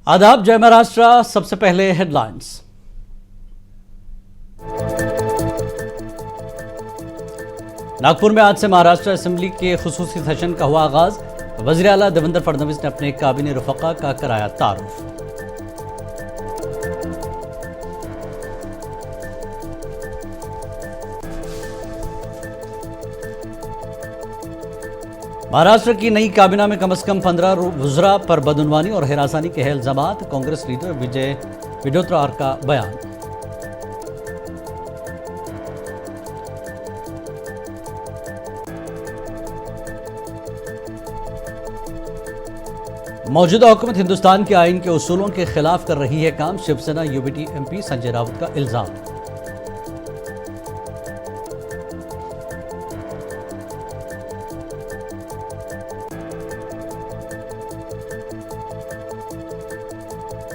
आदाब, जय महाराष्ट्र। सबसे पहले हेडलाइंस। नागपुर में आज से महाराष्ट्र असेंबली के खुसूसी सेशन का हुआ आगाज। वज़ीर आला देवेंद्र फडणवीस ने अपने काबिने रफ़क़ा का कराया तारुफ। महाराष्ट्र की नई काबीना में कम से कम 15 वुज़रा पर बदउनवानी और हिरासानी के है इल्जामात। कांग्रेस लीडर विजय विडोत्रार का बयान। मौजूदा हुकूमत हिंदुस्तान के आइन के उसूलों के खिलाफ कर रही है काम। शिवसेना यूबीटी एमपी संजय राउत का इल्जाम।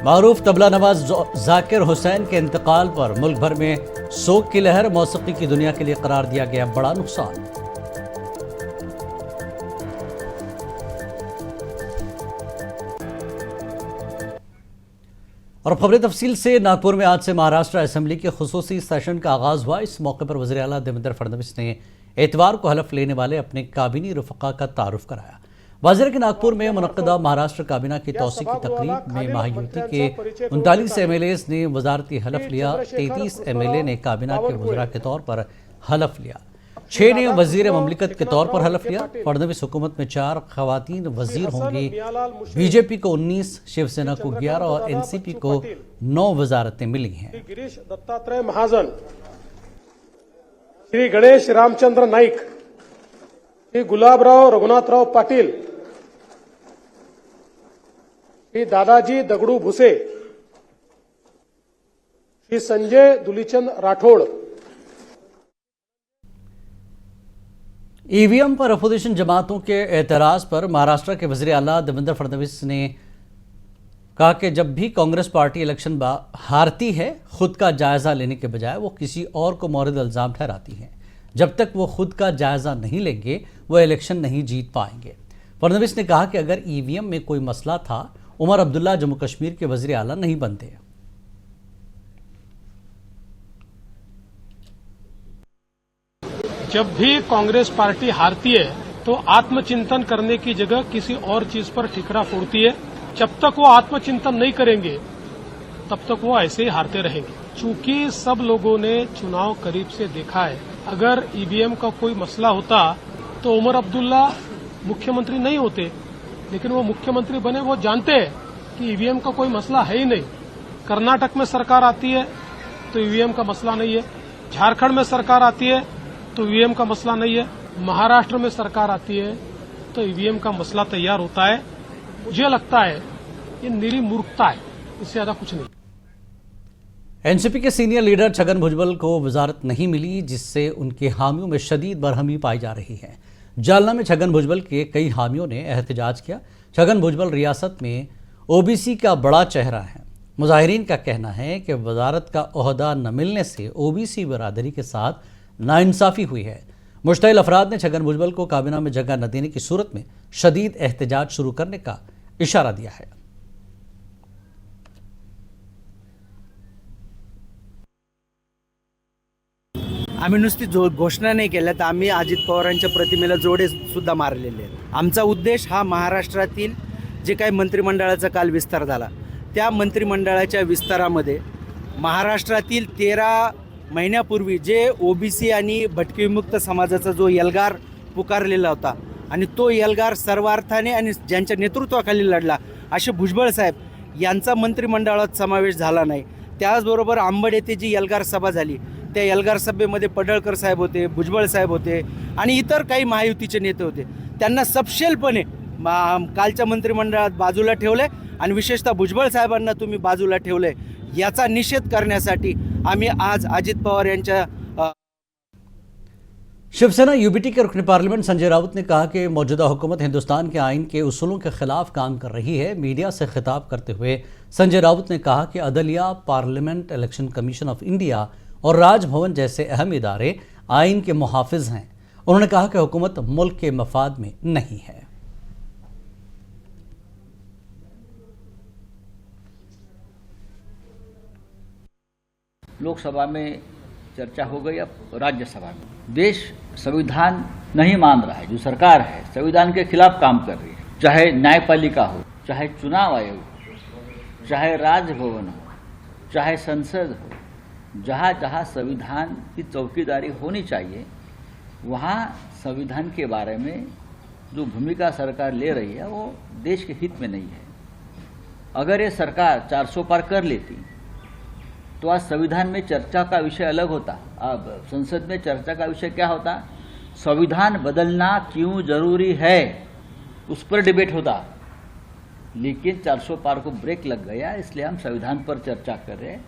मारूफ तबला नवाज जाकिर हुसैन के इंतकाल पर मुल्क भर में शोक की लहर। मौसीकी की दुनिया के लिए करार दिया गया बड़ा नुकसान। और खबरें तफसील से। नागपुर में आज से महाराष्ट्र असेंबली के खुसूसी सेशन का आगाज हुआ। इस मौके पर वज़ीर आला देवेंद्र फडणवीस ने एतवार को हलफ लेने वाले अपने काबीनी रफ़क़ा का तारुफ कराया। वाज़ेह कि नागपुर में मुनक़्क़दा महाराष्ट्र काबीना की तौसी की तकरीब में महायुति के 39 एमएलएज़ ने वज़ारती हलफ लिया। 33 एमएलए ने काबीना के वज़रा के तौर पर हलफ लिया। 6 ने वज़ीर ममलिकत के तौर पर हलफ लिया। फडणवीस हुकूमत में 4 ख़वातीन वज़ीर होंगी। बीजेपी को 19, शिवसेना को 11 और एनसीपी को 9 वज़ारतें मिली हैं। गिरीश दत्तात्रय महाजन, श्री गणेश रामचंद्र नाईक, श्री गुलाबराव रघुनाथराव पाटील, श्री दादाजी दगडू भुसे, श्री संजय दुलीचंद राठौड़। ईवीएम पर अपोजिशन जमातों के एतराज पर महाराष्ट्र के वज़ीर आला देवेंद्र फडणवीस ने कहा कि जब भी कांग्रेस पार्टी इलेक्शन हारती है, खुद का जायजा लेने के बजाय वो किसी और को मौरिद इल्जाम ठहराती है। जब तक वो खुद का जायजा नहीं लेंगे, वो इलेक्शन नहीं जीत पाएंगे। फडणवीस ने कहा कि अगर ईवीएम में कोई मसला था, उमर अब्दुल्ला जम्मू कश्मीर के वज़ीर आला नहीं बनते। जब भी कांग्रेस पार्टी हारती है तो आत्मचिंतन करने की जगह किसी और चीज पर ठिकरा फोड़ती है। जब तक वो आत्मचिंतन नहीं करेंगे, तब तक वो ऐसे ही हारते रहेंगे। चूंकि सब लोगों ने चुनाव करीब से देखा है, अगर ईवीएम का कोई मसला होता तो उमर अब्दुल्ला मुख्यमंत्री नहीं होते, लेकिन वो मुख्यमंत्री बने। वो जानते हैं कि ईवीएम का कोई मसला है ही नहीं। कर्नाटक में सरकार आती है तो ईवीएम का मसला नहीं है, झारखंड में सरकार आती है तो ईवीएम का मसला नहीं है, महाराष्ट्र में सरकार आती है तो ईवीएम का मसला तैयार होता है। मुझे लगता है ये निरी मूर्खता है, इससे ज्यादा कुछ नहीं। एनसीपी के सीनियर लीडर छगन भुजबल को वजारत नहीं मिली, जिससे उनके हामियों में शदीद बरहमी पाई जा रही है। जालना में छगन भुजबल के कई हामियों ने एहतजाज किया। छगन भुजबल रियासत में ओबीसी का बड़ा चेहरा है। मुजाहिरीन का कहना है कि वजारत का ओहदा न मिलने से ओबीसी बरादरी के साथ नाइंसाफी हुई है। मुश्तइल अफराद ने छगन भुजबल को काबीना में जगह न देने की सूरत में शदीद एहतजाज शुरू करने का इशारा दिया है। आम्ही नुसती घोषणा नाही केल्या, तर आम्ही अजित पवारांच्या प्रतिमेला जोडे सुद्धा मारलेले आहेत। आमचा उद्देश हा महाराष्ट्रातील जे काही मंत्रिमंडळाचा काल विस्तार झाला, त्या मंत्रिमंडळाच्या विस्तारामध्ये महाराष्ट्रातील 13 महिन्यापूर्वी जे ओबीसी आणि भटके विमुक्त समाजाचा जो एल्गार पुकारलेला होता आणि तो एल्गार सर्वार्थाने आणि ज्यांच्या नेतृत्वाखाली लढला असे भुजबळ साहेब यांचा मंत्रिमंडळात समावेश झाला नाही। त्याचबरोबर अंबड येथे जी एल्गार सभा झाली, त्या एल्गार सभेमध्ये पडळकर साहेब होते, भुजबळ साहेब होते आणि इतर काही महायुतीचे नेते होते। त्यांना सपशेलपणे कालच्या मंत्रिमंडळात बाजूला ठेवले आणि विशेषतः भुजबळ साहेबांना तुम्ही बाजूला ठेवले, याचा निषेध करण्यासाठी आम्ही आज अजित पवार यांच्या शिवसेना यूबीटी के रुकन पार्लियामेंट संजय राउत ने कहा कि मौजूदा हुकूमत हिंदुस्तान के आइन के उसूलों के खिलाफ काम कर रही है। मीडिया से खिताब करते हुए संजय राउत ने कहा कि अदलिया, parliament election commission of India और राजभवन जैसे अहम इदारे आइन के मुहाफिज हैं। उन्होंने कहा कि हुकूमत मुल्क के मफाद में नहीं है। लोकसभा में चर्चा हो गई, अब राज्यसभा में। देश संविधान नहीं मान रहा है, जो सरकार है संविधान के खिलाफ काम कर रही है, चाहे न्यायपालिका हो, चाहे चुनाव आयोग हो, चाहे राजभवन हो, चाहे संसद हो, जहाँ जहाँ संविधान की चौकीदारी होनी चाहिए वहाँ संविधान के बारे में जो भूमिका सरकार ले रही है वो देश के हित में नहीं है। अगर ये सरकार 400 पार कर लेती तो आज संविधान में चर्चा का विषय अलग होता। अब संसद में चर्चा का विषय क्या होता? संविधान बदलना क्यों जरूरी है, उस पर डिबेट होता। लेकिन 400 पार को ब्रेक लग गया, इसलिए हम संविधान पर चर्चा कर रहे हैं।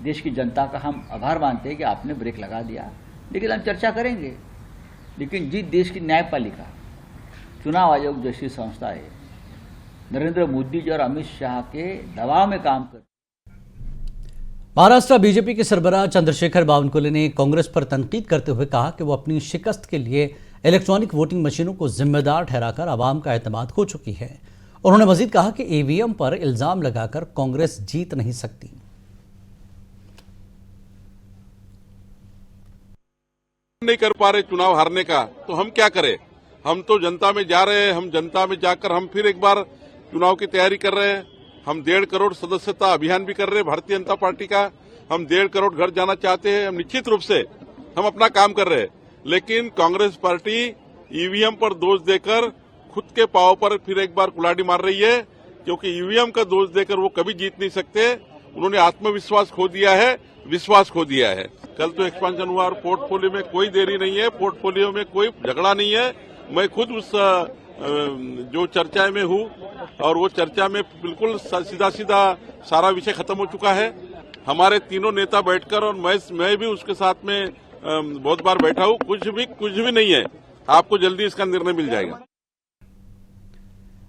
देश की जनता का हम आभार मानते हैं कि आपने ब्रेक लगा दिया, लेकिन हम चर्चा करेंगे। लेकिन जिस देश की न्यायपालिका, चुनाव आयोग जैसी संस्था है, नरेंद्र मोदी जी और अमित शाह के दबाव में काम कर। महाराष्ट्र बीजेपी के सरबराह चंद्रशेखर बावनकुले ने कांग्रेस पर तनकीद करते हुए कहा कि वो अपनी शिकस्त के लिए इलेक्ट्रॉनिक वोटिंग मशीनों को जिम्मेदार ठहराकर आवाम का एतमाद खो चुकी है। उन्होंने मजीद कहा कि ईवीएम पर इल्जाम लगाकर कांग्रेस जीत नहीं सकती। नहीं कर पा रहे चुनाव हारने का, तो हम क्या करें? हम तो जनता में जा रहे हैं, हम जनता में जाकर हम फिर एक बार चुनाव की तैयारी कर रहे हैं। हम 1.5 करोड़ सदस्यता अभियान भी कर रहे हैं भारतीय जनता पार्टी का। हम 1.5 करोड़ घर जाना चाहते हैं। हम निश्चित रूप से हम अपना काम कर रहे हैं, लेकिन कांग्रेस पार्टी ईवीएम पर दोष देकर खुद के पांव पर फिर एक बार कुल्हाड़ी मार रही है, क्योंकि ईवीएम का दोष देकर वो कभी जीत नहीं सकते। उन्होंने आत्मविश्वास खो दिया है, विश्वास खो दिया है। कल तो एक्सपांशन हुआ और पोर्टफोलियो में कोई देरी नहीं है, पोर्टफोलियो में कोई झगड़ा नहीं है। मैं खुद उस जो चर्चा में हूँ और वो चर्चा में बिल्कुल सीधा सीधा सारा विषय खत्म हो चुका है। हमारे तीनों नेता बैठकर, और मैं भी उसके साथ में बहुत बार बैठा हूँ, कुछ भी नहीं है। आपको जल्दी इसका निर्णय मिल जाएगा।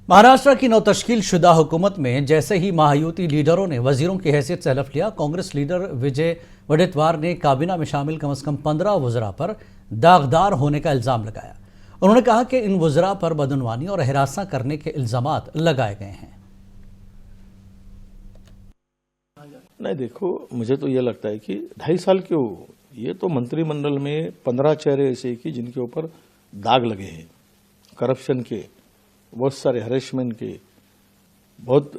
महाराष्ट्र की नवतश्कील शुदा हुकूमत में जैसे ही महायुति लीडरों ने वजीरों की हैसियत से हलफ लिया, कांग्रेस लीडर विजय वडेट्टीवार ने काबीना में शामिल कम से कम 15 वज़रा पर दागदार होने का इल्जाम लगाया। उन्होंने कहा कि इन वज़रा पर बदनवानी और हिरासा करने के इल्जामात लगाए गए हैं। नहीं, देखो, मुझे तो ये लगता है कि 2.5 साल क्यों, ये तो मंत्रिमंडल में 15 चेहरे ऐसे कि जिनके ऊपर दाग लगे हैं, करप्शन के, बहुत सारे हरेसमेंट के, बहुत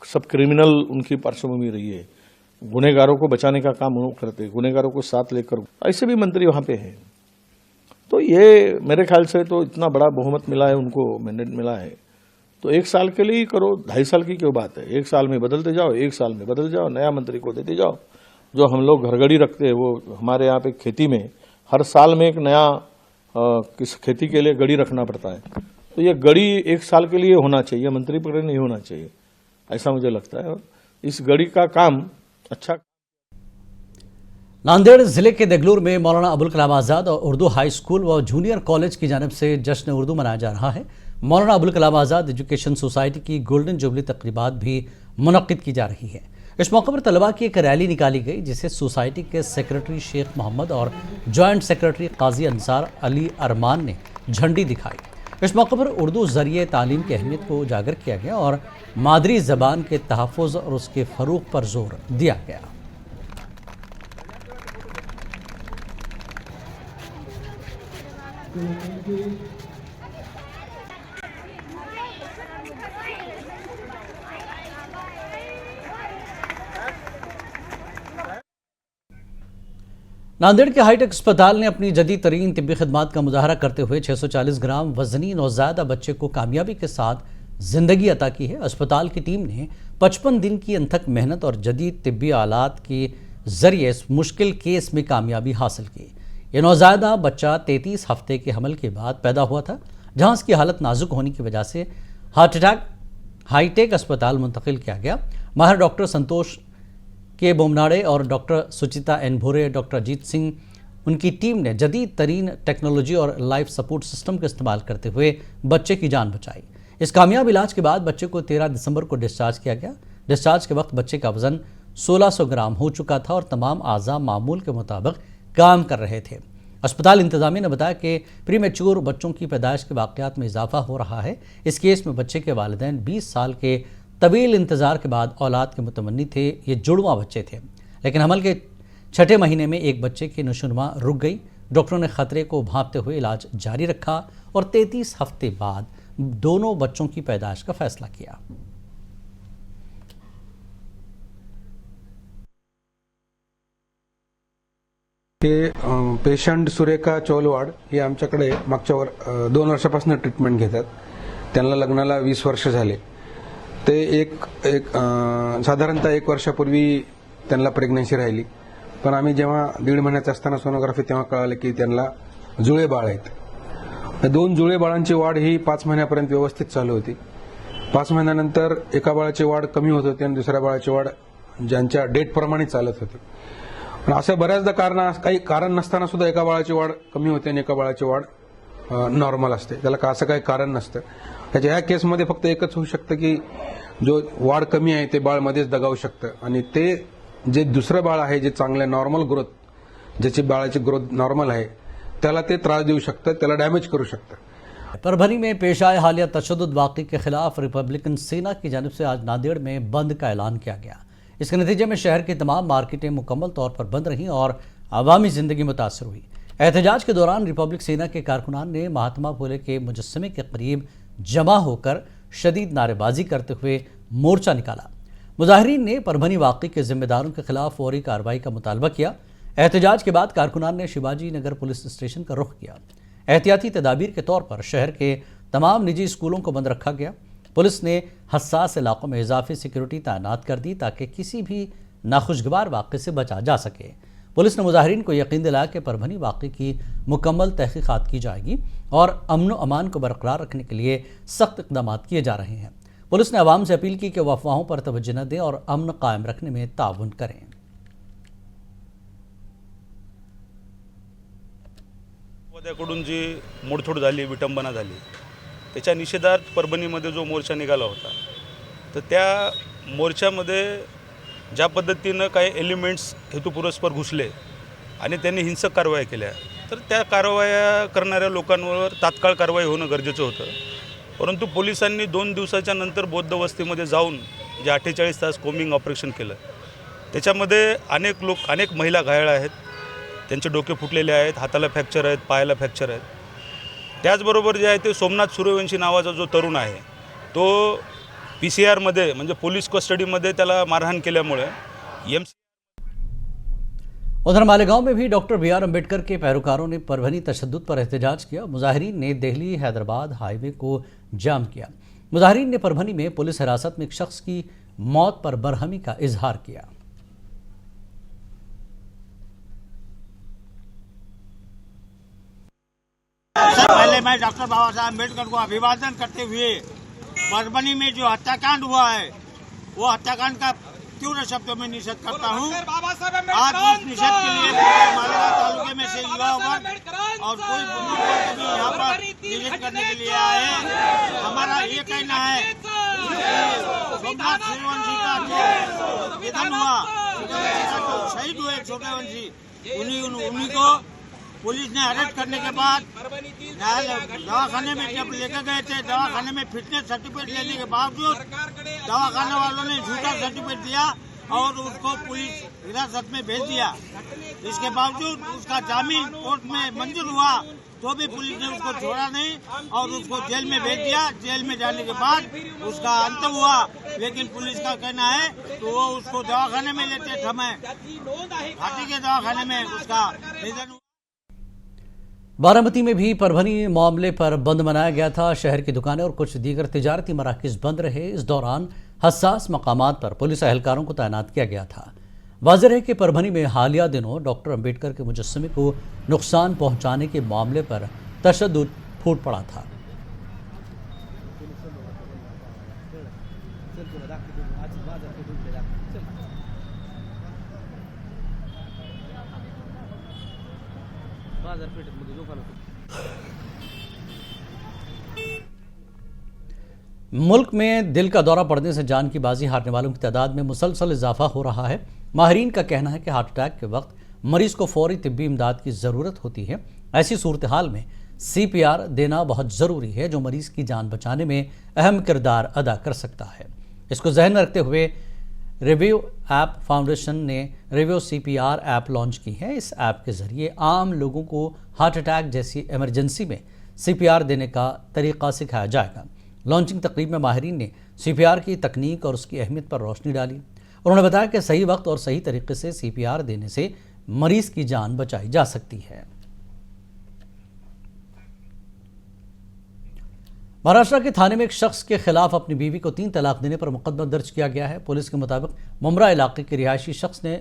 सब क्रिमिनल उनकी पार्श्वभूमि रही है। गुनहगारों को बचाने का काम वो करते, गुनहगारों को साथ लेकर, ऐसे भी मंत्री वहाँ पे हैं। तो ये मेरे ख्याल से तो इतना बड़ा बहुमत मिला है, उनको मैंडेट मिला है, तो 1 साल के लिए ही करो। 2.5 साल की क्यों बात है? 1 साल में बदलते जाओ, 1 साल में बदल जाओ, नया मंत्री को देते जाओ। जो हम लोग घरगड़ी रखते हैं, वो हमारे यहाँ पे खेती में हर साल में एक नया किस खेती के लिए गड़ी रखना पड़ता है, तो ये गड़ी 1 साल के लिए होना चाहिए, मंत्री पर नहीं होना चाहिए, ऐसा मुझे लगता है। और इस गड़ी का काम अच्छा। नांदेड़ जिले के देगलूर में मौलाना अबुल कलाम आज़ाद और उर्दू हाई स्कूल व जूनियर कॉलेज की जानिब से जश्न उर्दू मनाया जा रहा है। मौलाना अबुल कलाम आज़ाद एजुकेशन सोसाइटी की गोल्डन जुबली तकरीबात भी मुनक्किद की जा रही है। इस मौके पर तलबा की एक रैली निकाली गई, जिसे सोसाइटी के सेक्रेटरी शेख मोहम्मद और जॉइंट सेक्रेटरी काजी अंसार अली अरमान ने झंडी दिखाई। इस मौके पर उर्दू ज़रिए तालीम की अहमियत को उजागर किया गया और मादरी ज़बान के तहफ़्फ़ुज़ और उसके फ़रोग़ पर जोर दिया गया। नांदेड़ के हाईटेक अस्पताल ने अपनी जदीद तरीन तिब्बी खदमात का मुजाहरा करते हुए 640 ग्राम वजनी नौज़ायदा बच्चे को कामयाबी के साथ जिंदगी अता की है। अस्पताल की टीम ने 55 दिन की अनथक मेहनत और जदीद तिब्बी आलात के जरिए इस मुश्किल केस में कामयाबी हासिल की। यह नौज़ायदा बच्चा 33 हफ्ते के हमल के बाद पैदा हुआ था, जहां उसकी हालत नाजुक होने की वजह से हाईटेक अस्पताल मुंतकिल किया गया। माहिर डॉक्टर संतोष के बोमनाड़े और डॉक्टर सुचिता एन भोरे, डॉक्टर अजीत सिंह, उनकी टीम ने जदीद तरीन टेक्नोलॉजी और लाइफ सपोर्ट सिस्टम का इस्तेमाल करते हुए बच्चे की जान बचाई। इस कामयाब इलाज के बाद बच्चे को 13 दिसंबर को डिस्चार्ज किया गया। डिस्चार्ज के वक्त बच्चे का वजन 1600 ग्राम हो चुका था और तमाम आज़ा मामूल के मुताबिक काम कर रहे थे। अस्पताल इंतजामिया ने बताया कि प्रीमेच्योर बच्चों की पैदाइश के वाक़यात में इजाफा हो रहा है। इस केस में बच्चे के वालिदैन 20 साल के तवील इंतज़ार के बाद औलाद के मुतमन्नी थे। ये जुड़वा बच्चे थे। लेकिन हमल के 6ठे महीने में एक बच्चे की नशोनुमा रुक गई। डॉक्टरों ने खतरे को भांपते हुए इलाज जारी रखा और 33 हफ्ते बाद दोनों बच्चों की पैदाइश का फैसला किया। हे पेशंट सुरेखा चौलवाड हे आमच्याकडे मागच्या 2 वर्षापासून ट्रीटमेंट घेतात। त्यांना लग्नाला 20 वर्ष झाले। ते एक साधारणतः 1 वर्षापूर्वी त्यांना प्रेग्नन्सी राहिली, पण आम्ही जेव्हा 1.5 महिन्याचा असताना सोनोग्राफी तेव्हा कळालं की त्यांना जुळे बाळ आहेत। 2 जुळे बाळांची वाढ ही 5 महिन्यापर्यंत व्यवस्थित चालू होती। 5 महिन्यानंतर एका बाळाची वाढ कमी होत होती आणि दुसऱ्या बाळाची वाढ ज्यांच्या डेटप्रमाणे चालत होती। पण असं बऱ्याचदा काही कारण नसताना सुद्धा एका बाळाची वाढ कमी होते आणि एका बाळाची वाढ नॉर्मल असते। त्याला असं काही कारण नसतं। ह्या केसमध्ये फक्त एकच होऊ शकतं की जो वाढ कमी आहे ते बाळ मध्येच दगावू शकतं आणि ते जे दुसरं बाळ आहे जे चांगलं नॉर्मल ग्रोथ, ज्याची बाळाची ग्रोथ नॉर्मल आहे, त्याला ते त्रास देऊ शकतं, त्याला डॅमेज करू शकतं। परभनी में पेश आए हालिया तशद्दुद वाक़े के खिलाफ रिपब्लिकन सेना की जानिब से आज नांदेड़ में बंद का ऐलान किया गया। इसके नतीजे में शहर की तमाम मार्केटें मुकम्मल तौर पर बंद रहीं और अवामी ज़िंदगी मुतासर हुई। एहतजाज के दौरान रिपब्लिक सेना के कारकुनान ने महात्मा फुले के मुजस्समे के करीब जमा होकर शदीद नारेबाजी करते हुए मोर्चा निकाला। मुजाहिरीन ने परभनी वाक़े के जिम्मेदारों के खिलाफ फौरी कार्रवाई का मुतालबा किया। एहतजाज के बाद कारकुनान ने शिवाजी नगर पुलिस स्टेशन का रुख किया। एहतियाती तदाबीर के तौर पर शहर के तमाम निजी स्कूलों को बंद रखा गया। पुलिस ने हसास इलाकों में इजाफी सिक्योरिटी तैनात कर दी ताकि किसी भी नाखुशगवार वाक़े से बचा जा सके। पुलिस ने मुजाहिरीन को यकीन दिलाया कि परभनी वाक़े की मुकम्मल तहक़ीक़ात की जाएगी और अमन व अमान को बरकरार रखने के लिए सख्त इक़दाम किए जा रहे हैं। पुलिस ने आवाम से अपील की कि वह अफवाहों पर तवज्जो न दें और अमन कायम रखने में ताउन करें। कडून जी मोडतोड झाली, विटंबना झाली, त्याच्या निषेधार्थ परभणीमध्ये जो मोर्चा निघाला होता, तर त्या मोर्चामध्ये ज्या पद्धतीनं काही एलिमेंट्स हेतुपुरस्पर घुसले आणि त्यांनी हिंसक कारवाया केल्या, तर त्या कारवाया करणाऱ्या लोकांवर तात्काळ कारवाई होणं गरजेचं होतं। परंतु पोलिसांनी 2 दिवसाच्या नंतर बौद्ध वस्तीमध्ये जाऊन जे 48 तास कोम्बिंग ऑपरेशन केलं, त्याच्यामध्ये अनेक महिला घायल आहेत, त्यांचे डोके फुटलेले आहेत, हाताला फ्रॅक्चर आहेत, पायाला फ्रॅक्चर आहेत। त्याचबरोबर जे आहे ते सोमनाथ सूर्यवंशी नावाचा जो तरुण आहे, तो PCR मध्ये म्हणजे पोलीस कस्टडीमध्ये त्याला मारहाण केल्यामुळे उधर मालेगांव में भी डॉक्टर BR अम्बेडकर के पैरोकारों ने परभनी तशद्दुद पर एहतजाज किया। मुजाहिरीन ने दिल्ली हैदराबाद हाईवे को जाम किया। मुजाहिरीन ने परभनी में पुलिस हिरासत में एक शख्स की मौत पर बरहमी का इजहार किया। सबसे पहले मैं डॉक्टर बाबा साहब अम्बेडकर को अभिवादन करते हुए परभनी में जो हत्याकांड हुआ है वो हत्याकांड का तीव्र शब्दों में निषेध करता हूँ। आज इस निषेध के लिए मालेगांव तालुके में से युवा वर्ग और कोई बुजुर्ग वर्ग भी यहाँ पर निषेध करने के लिए आए हैं। हमारा ये कहना है सोमनाथ सूर्यवंशी का जो निधन हुआ, जो शहीद हुए छोटेवंशी, उन्हीं को पुलिस ने अरेस्ट करने के बाद दवाखाने में जब लेकर गए थे, दवाखाने में फिटनेस सर्टिफिकेट लेने के बावजूद दवाखाने वालों ने झूठा सर्टिफिकेट दिया और उसको पुलिस हिरासत में भेज दिया। इसके बावजूद उसका जामीन कोर्ट में मंजूर हुआ तो भी पुलिस ने उसको छोड़ा नहीं और उसको जेल में भेज दिया। जेल में जाने के बाद उसका अंत हुआ, लेकिन पुलिस का कहना है तो वो उसको दवाखाने में लेते समय घाटी के दवाखाने में उसका निधन हुआ। बारामती में भी परभनी मामले पर बंद मनाया गया था। शहर की दुकानें और कुछ दीगर तिजारती मराकज़ बंद रहे। इस दौरान हसास मकामात पर पुलिस एहलकारों को तैनात किया गया था। वाज़ेह है कि परभनी में हालिया दिनों डॉक्टर अम्बेडकर के मुजस्समे को नुकसान पहुंचाने के मामले पर तशद्दुद फूट पड़ा था। मुल्क में दिल का दौरा पड़ने से जान की बाजी हारने वालों की तादाद में मुसलसल इजाफा हो रहा है। माहिरीन का कहना है कि हार्ट अटैक के वक्त मरीज को फौरी तिब्बी इमदाद की ज़रूरत होती है। ऐसी सूरत हाल में CPR देना बहुत ज़रूरी है, जो मरीज़ की जान बचाने में अहम किरदार अदा कर सकता है। इसको जहन में रखते हुए रिव्यू ऐप फाउंडेशन ने रिव्यू CPR ऐप लॉन्च की है। इस ऐप के जरिए आम लोगों को हार्ट अटैक जैसी इमरजेंसी में CPR देने का तरीका सिखाया जाएगा। लॉन्चिंग तकरीब में माहिरीन ने CPR की तकनीक और उसकी अहमियत पर रोशनी डाली। उन्होंने बताया कि सही वक्त और सही तरीके से CPR देने से मरीज की जान बचाई जा सकती है। महाराष्ट्र के थाने में एक शख्स के खिलाफ अपनी बीवी को 3 तलाक देने पर मुकदमा दर्ज किया गया है। पुलिस के मुताबिक मुमरा इलाके के रिहायशी शख्स ने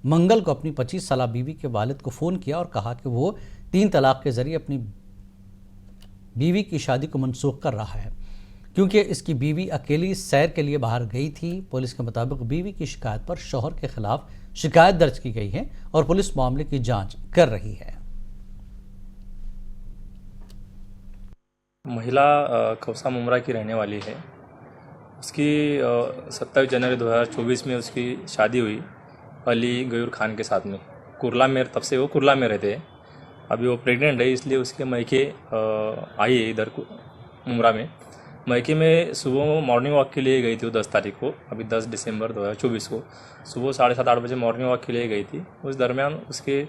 मंगल को अपनी 25 साला बीवी के वालिद को फ़ोन किया और कहा कि वो 3 तलाक के जरिए अपनी बीवी की शादी को मनसूख कर रहा है क्योंकि इसकी बीवी अकेली सैर के लिए बाहर गई थी। पुलिस के मुताबिक बीवी की शिकायत पर शौहर के खिलाफ शिकायत दर्ज की गई है और पुलिस मामले की जांच कर रही है। महिला खौसा मुमरा की रहने वाली है। उसकी 27 जनवरी 2024 में उसकी शादी हुई अली गयूर खान के साथ में कुर्ला में। तब से वो कुर्ला में रहते हैं। अभी वो प्रेग्नेंट है, इसलिए उसके मैके आई है इधर मुमरा में। मैके में सुबह मॉर्निंग वॉक के लिए गई थी वो 10 तारीख को, अभी 10 दिसंबर 2024 को सुबह 7:30-8 बजे मॉर्निंग वॉक के लिए गई थी। उस दरमियान उसके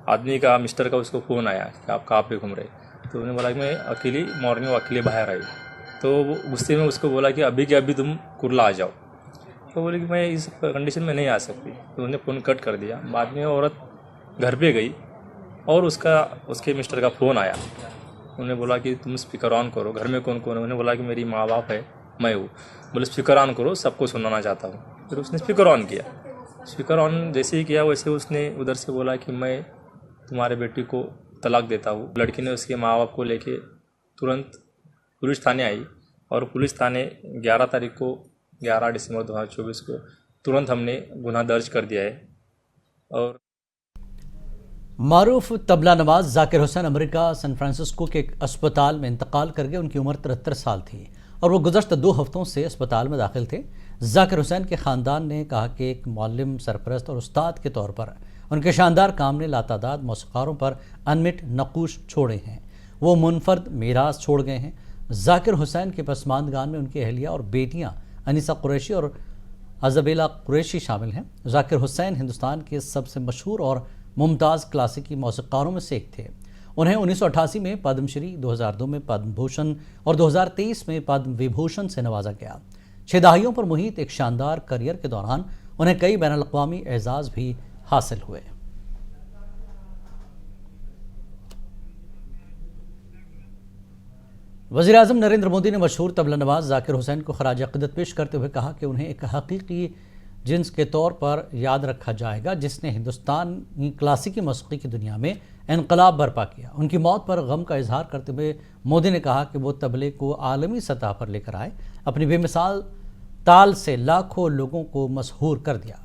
आदमी का, मिस्टर का उसको फ़ोन आया कि आप कहाँ पे घूम रहे। तो उन्होंने बोला कि मैं अकेली मॉर्निंग वॉक के लिए बाहर आई। तो वो गुस्से में उसको बोला कि अभी के अभी तुम कुर्ला आ जाओ। तो बोले कि मैं इस कंडीशन में नहीं आ सकती। तो उन्होंने फ़ोन कट कर दिया। बाद में औरत घर पे गई और उसके मिस्टर का फ़ोन आया। उन्होंने बोला कि तुम स्पीकर ऑन करो, घर में कौन कौन है। उन्होंने बोला कि मेरी माँ बाप है, मैं हूँ। बोले स्पीकर ऑन करो, सबको सुनाना चाहता हूँ। फिर उसने स्पीकर ऑन किया। स्पीकर ऑन जैसे ही किया वैसे उसने उधर से बोला कि मैं तुम्हारे बेटी को तलाक देता हूँ। लड़की ने उसके माँ बाप को लेके तुरंत पुलिस थाने आई और पुलिस थाने 11 तारीख को 11 दिसंबर 2024 को तुरंत हमने गुनाह दर्ज कर दिया है। और मारूफ तबला नवाज Zakir Hussain America San Francisco के एक अस्पताल में इंतकाल कर गए। उनकी उम्र 73 साल थी और वो गुज़श्ता 2 हफ्तों से अस्पताल में दाखिल थे। जाकिर हुसैन के ख़ानदान ने कहा कि एक मौल्लिम, सरपरस्त और उस्ताद के तौर पर उनके शानदार काम ने लातादाद मौसीक़ारों पर अनमिट नक़ूश छोड़े हैं। वो मुनफर्द मीरास छोड़ गए हैं। जाकिर हुसैन के पसमानदगान में उनकी अहलिया और बेटियां अनीसा कुरैशी और अज़बेला कुरैशी शामिल हैं। जाकिर हुसैन हिंदुस्तान के सबसे मशहूर और मुमताज़ क्लासिकी मौसीक़ारों में से एक थे। उन्हें 1988 में पद्मश्री, 2002 में पद्म भूषण और 2023 में पद्म विभूषण से नवाजा गया। 6 दहाइयों पर मुहित एक शानदार करियर के दौरान उन्हें कई बैनुल अक़वामी एजाज़ भी हासिल हुए। वज़ीर आज़म नरेंद्र मोदी ने मशहूर तबला नवाज जाकिर हुसैन को खराज अक़ीदत पेश करते हुए कहा कि उन्हें एक हकीकी जिन्स के तौर पर याद रखा जाएगा जिसने हिंदुस्तानी क्लासिकी मौसीक़ी की दुनिया में इनकलाब बर्पा किया। उनकी मौत पर गम का इजहार करते हुए मोदी ने कहा कि वो तबले को आलमी सतह पर लेकर आए, अपनी बेमिसाल ताल से लाखों लोगों को मशहूर कर दिया।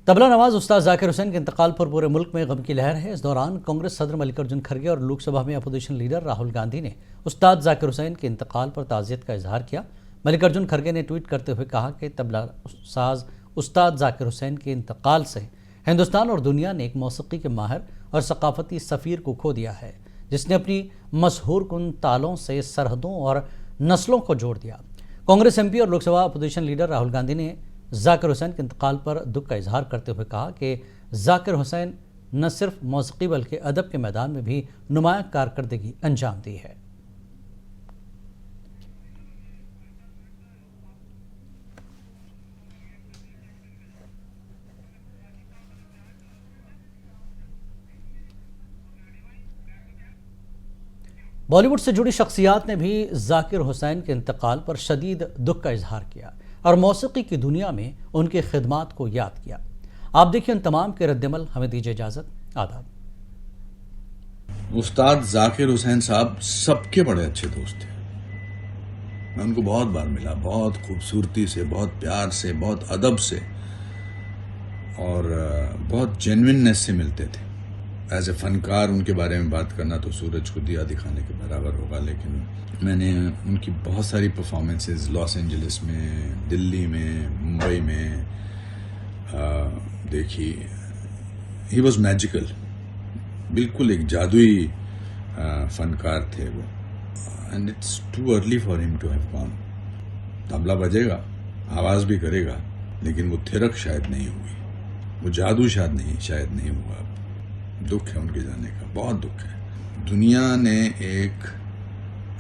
तबला नवाज उस्ताद जाकिर हुसैन के इंतकाल पर पूरे मुल्क में गम की लहर है। इस दौरान कांग्रेस सदर मल्लिकार्जुन खड़गे और लोकसभा में अपोजिशन लीडर राहुल गांधी ने उस्ताद जाकिर हुसैन के इंतकाल पर ताज़ियत का इजहार किया। मल्लिकार्जुन खड़गे ने ट्वीट करते हुए कहा कि तबला साज उस्ताद जाकिर हुसैन के इंतकाल से हिंदुस्तान और दुनिया ने एक मौसीक़ी के माहिर और सकाफती सफ़ीर को खो दिया है, जिसने अपनी मशहूर कुन तालों से सरहदों और नस्लों को जोड़ दिया। कांग्रेस MP और लोकसभा अपोजिशन लीडर राहुल गांधी ने जाकिर हुसैन के इंतकाल पर दुख का इजहार करते हुए कहा कि जाकिर हुसैन न सिर्फ मौसीक़ी बल्कि अदब के मैदान में भी नुमायां कारकर्दगी अंजाम दी है। बॉलीवुड से जुड़ी शख्सियात ने भी जाकिर हुसैन के इंतकाल पर शदीद दुख का इजहार किया और मौसीक़ी की दुनिया में उनकी खिदमात को याद किया। आप देखिए उन तमाम के रद्दमल। हमें दीजिए इजाज़त। आदाब। उस्ताद जाकिर हुसैन साहब सबके बड़े अच्छे दोस्त थे। मैं उनको बहुत बार मिला, बहुत खूबसूरती से, बहुत प्यार से, बहुत अदब से और बहुत जेन्युइननेस से मिलते थे। एज ए फनकार उनके बारे में बात करना तो सूरज को दिया दिखाने के बराबर होगा, लेकिन मैंने उनकी बहुत सारी परफॉर्मेंसेस लॉस एंजलिस में, दिल्ली में, मुंबई में देखी। ही वॉज मैजिकल, बिल्कुल एक जादुई फनकार थे वो। And it's too early for him to have gone. Tabla बजेगा, आवाज भी करेगा, लेकिन वो थिरक शायद नहीं हुई, वो जादू शायद नहीं हुआ। दुख है उनके जाने का, बहुत दुख है। दुनिया ने एक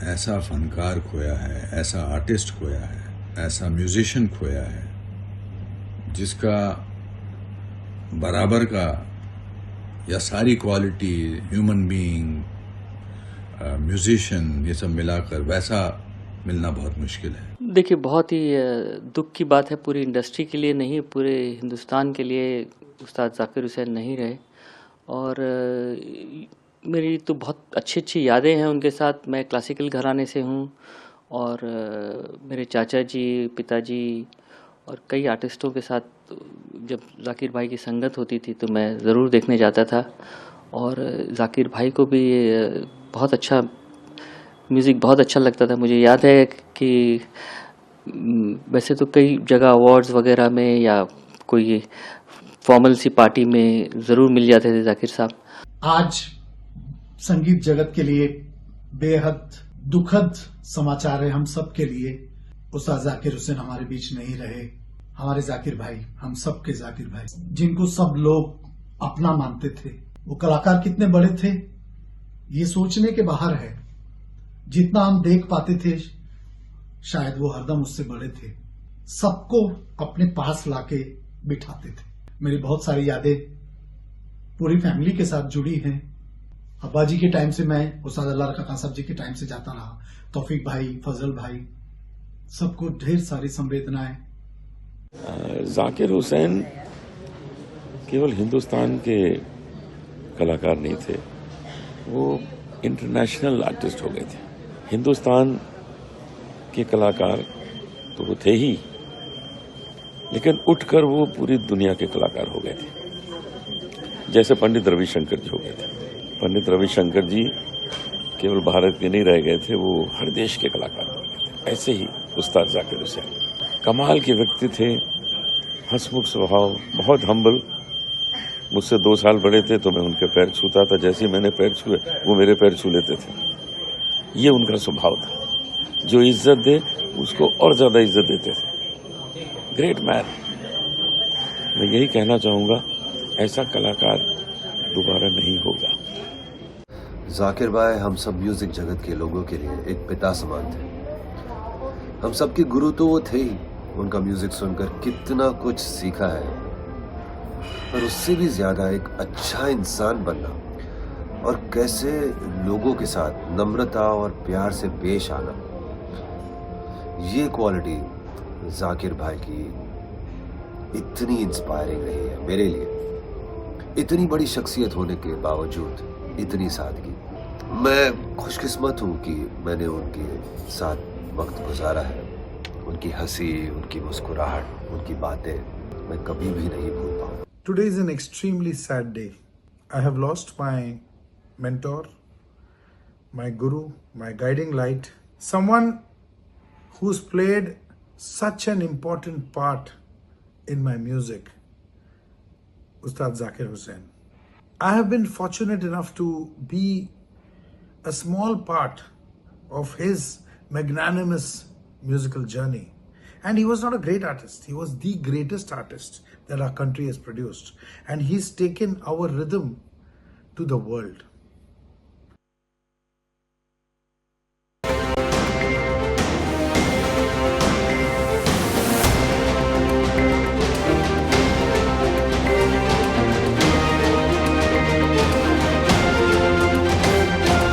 ऐसा फनकार खोया है, ऐसा आर्टिस्ट खोया है, ऐसा म्यूजिशियन खोया है, जिसका बराबर का या सारी क्वालिटी, ह्यूमन बीइंग, म्यूजिशियन, ये सब मिलाकर वैसा मिलना बहुत मुश्किल है। देखिए, बहुत ही दुख की बात है, पूरी इंडस्ट्री के लिए नहीं, पूरे हिंदुस्तान के लिए उस्ताद जाकिर हुसैन नहीं रहे। और मेरी तो बहुत अच्छी यादें हैं उनके साथ। मैं क्लासिकल घराने से हूँ और मेरे चाचा जी, पिताजी और कई आर्टिस्टों के साथ जब जाकिर भाई की संगत होती थी तो मैं ज़रूर देखने जाता था। और जाकिर भाई को भी बहुत अच्छा म्यूज़िक बहुत अच्छा लगता था। मुझे याद है कि वैसे तो कई जगह अवार्ड्स वगैरह में या कोई फॉर्मल सी पार्टी में ज़रूर मिल जाते थे जाकिर साहब। आज संगीत जगत के लिए बेहद दुखद समाचार है हम सब के लिए। उस्ताद जाकिर हुसैन हमारे बीच नहीं रहे। हमारे जाकिर भाई, हम सब के जाकिर भाई, जिनको सब लोग अपना मानते थे। वो कलाकार कितने बड़े थे ये सोचने के बाहर है। जितना हम देख पाते थे शायद वो हरदम उससे बड़े थे। सबको अपने पास लाके बिठाते थे। मेरी बहुत सारी यादें पूरी फैमिली के साथ जुड़ी हैं। अब्बा जी के टाइम से मैं उस्ताद अल्लाह रखा खान साहब जी के टाइम से जाता रहा। तौफीक भाई, फजल भाई, सबको ढेर सारी संवेदनाएं। जाकिर हुसैन केवल हिंदुस्तान के कलाकार नहीं थे, वो इंटरनेशनल आर्टिस्ट हो गए थे। हिंदुस्तान के कलाकार तो वो थे ही, लेकिन उठकर वो पूरी दुनिया के कलाकार हो गए थे। जैसे पंडित रविशंकर जी हो गए थे। पंडित रविशंकर जी केवल भारत के नहीं रह गए थे, वो हर देश के कलाकार हो गए थे। ऐसे ही उस्ताद जाकिर हुसैन कमाल के व्यक्ति थे, हंसमुख स्वभाव, बहुत हम्बल। मुझसे 2 साल बड़े थे तो मैं उनके पैर छूता था, जैसे ही मैंने पैर छुए वो मेरे पैर छू लेते थे। ये उनका स्वभाव था। जो इज्जत दे उसको और ज्यादा इज्जत देते थे। Great man. मैं यही कहना चाहूंगा, ऐसा कलाकार दोबारा नहीं होगा। जाकिर भाई हम सब म्यूजिक जगत के लोगों के लिए एक पिता समान थे। हम सबके गुरु तो वो थे ही। उनका म्यूजिक सुनकर कितना कुछ सीखा है, पर उससे भी ज्यादा एक अच्छा इंसान बनना और कैसे लोगों के साथ नम्रता और प्यार से पेश आना, ये क्वालिटी जाकिर भाई की इतनी इंस्पायरिंग रही है मेरे लिए। इतनी बड़ी शख्सियत होने के बावजूद इतनी सादगी। मैं खुशकिस्मत हूँ कि मैंने उनके साथ वक्त गुजारा है। उनकी हंसी, उनकी मुस्कुराहट, उनकी बातें मैं कभी भी नहीं भूल पाऊँ। Today is an extremely sad day. I have lost my mentor, my guru, my guiding light, someone who's played such an important part in my music, Ustad Zakir Hussain. I have been fortunate enough to be a small part of his magnanimous musical journey. And he was not a great artist. He was the greatest artist that our country has produced. And he's taken our rhythm to the world.